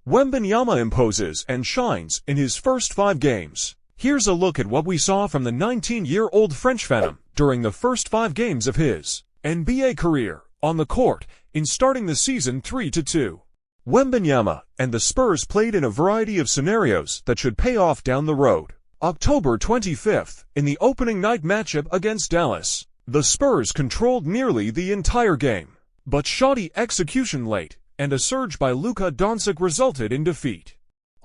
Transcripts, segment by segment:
Wembanyama imposes and shines in his first 5 games. Here's a look at what we saw from the 19-year-old French Phenom during the first 5 games of his NBA career on the court in starting the season 3-2. Wembanyama and the Spurs played in a variety of scenarios that should pay off down the road. October 25th, in the opening night matchup against Dallas, the Spurs controlled nearly the entire game, but shoddy execution late and a surge by Luka Doncic resulted in defeat.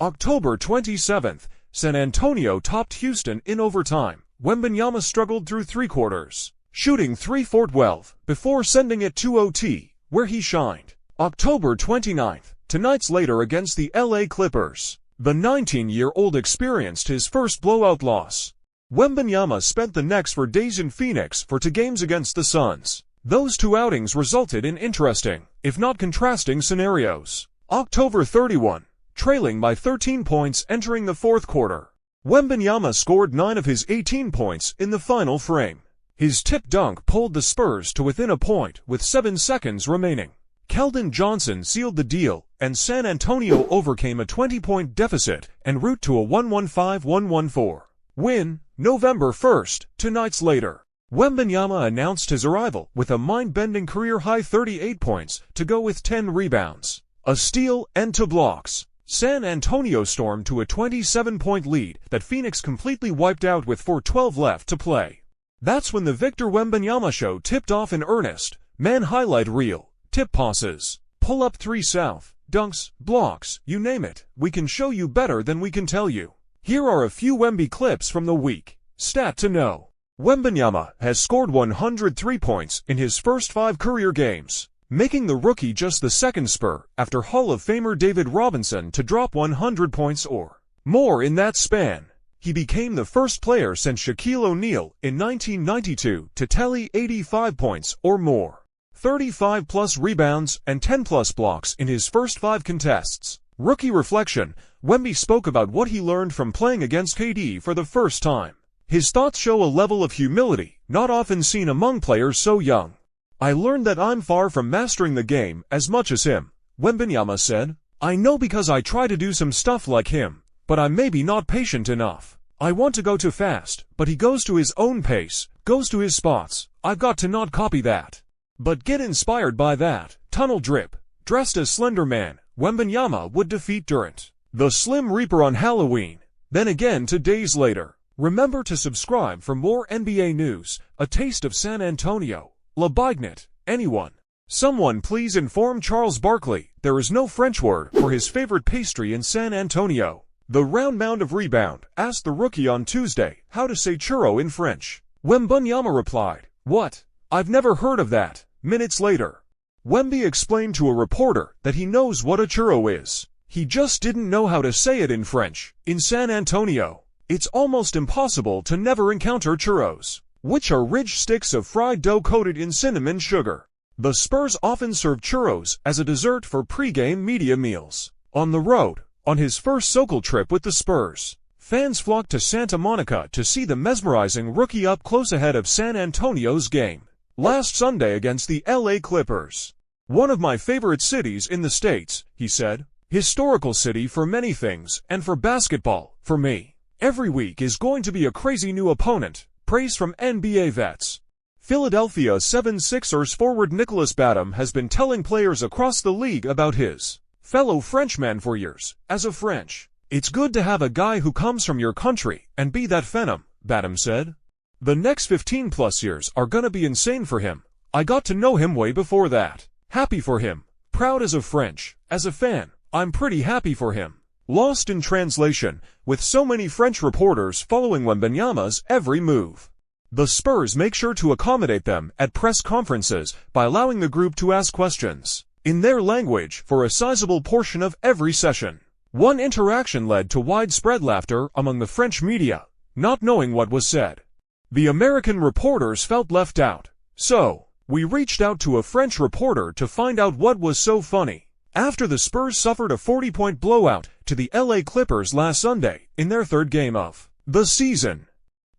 October 27th, San Antonio topped Houston in overtime. Wembanyama struggled through 3 quarters, shooting 3 for 12 before sending it to OT, where he shined. October 29th, 2 nights later against the LA Clippers, the 19-year-old experienced his first blowout loss. Wembanyama spent the next 4 days in Phoenix for 2 games against the Suns. Those 2 outings resulted in interesting, if not contrasting scenarios. October 31, trailing by 13 points entering the 4th quarter, Wembanyama scored 9 of his 18 points in the final frame. His tip dunk pulled the Spurs to within a point with 7 seconds remaining. Keldon Johnson sealed the deal, and San Antonio overcame a 20-point deficit en route to a 115-114 win. November 1st, 2 nights later, Wembanyama announced his arrival with a mind-bending career-high 38 points to go with 10 rebounds, a steal, and 2 blocks. San Antonio stormed to a 27-point lead that Phoenix completely wiped out with 4:12 left to play. That's when the Victor Wembanyama show tipped off in earnest. Man highlight reel, tip passes, pull-up 3 south, dunks, blocks, you name it, we can show you better than we can tell you. Here are a few Wemby clips from the week. Stat to know. Wembanyama has scored 103 points in his first 5 career games, making the rookie just the 2nd Spur after Hall of Famer David Robinson to drop 100 points or more in that span. He became the first player since Shaquille O'Neal in 1992 to tally 85 points or more, 35-plus rebounds, and 10-plus blocks in his first 5 contests. Rookie reflection. Wemby spoke about what he learned from playing against KD for the first time. His thoughts show a level of humility not often seen among players so young. I learned that I'm far from mastering the game as much as him, Wembanyama said. I know because I try to do some stuff like him, but I'm maybe not patient enough. I want to go too fast, but he goes to his own pace, goes to his spots. I've got to not copy that, but get inspired by that. Tunnel drip. Dressed as Slender Man, Wembanyama would defeat Durant, the Slim Reaper, on Halloween, then again 2 days later. Remember to subscribe for more NBA news. A taste of San Antonio. Labignet. Anyone. Someone please inform Charles Barkley there is no French word for his favorite pastry in San Antonio. The round mound of rebound asked the rookie on Tuesday how to say churro in French. Wembanyama replied, "What? I've never heard of that." Minutes later, Wemby explained to a reporter that he knows what a churro is. He just didn't know how to say it in French. In San Antonio, it's almost impossible to never encounter churros, which are ridged sticks of fried dough coated in cinnamon sugar. The Spurs often serve churros as a dessert for pre-game media meals. On the road, on his first SoCal trip with the Spurs, fans flocked to Santa Monica to see the mesmerizing rookie up close ahead of San Antonio's game last Sunday against the LA Clippers. One of my favorite cities in the States, he said. Historical city for many things, and for basketball, for me. Every week is going to be a crazy new opponent. Praise from NBA vets. Philadelphia 76ers forward Nicholas Batum has been telling players across the league about his fellow Frenchman for years. As a French, it's good to have a guy who comes from your country and be that phenom, Batum said. The next 15-plus years are gonna be insane for him. I got to know him way before that. Happy for him. Proud as a French. As a fan, I'm pretty happy for him. Lost in translation, with so many French reporters following Wembanyama's every move. The Spurs make sure to accommodate them at press conferences by allowing the group to ask questions in their language for a sizable portion of every session. One interaction led to widespread laughter among the French media, not knowing what was said. The American reporters felt left out, so we reached out to a French reporter to find out what was so funny. After the Spurs suffered a 40-point blowout to the LA Clippers last Sunday in their 3rd game of the season,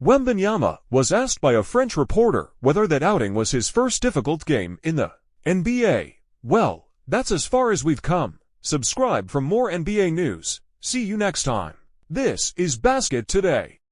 Wembanyama was asked by a French reporter whether that outing was his first difficult game in the NBA. Well, that's as far as we've come, Subscribe for more NBA news. See you next time. This is Basket Today.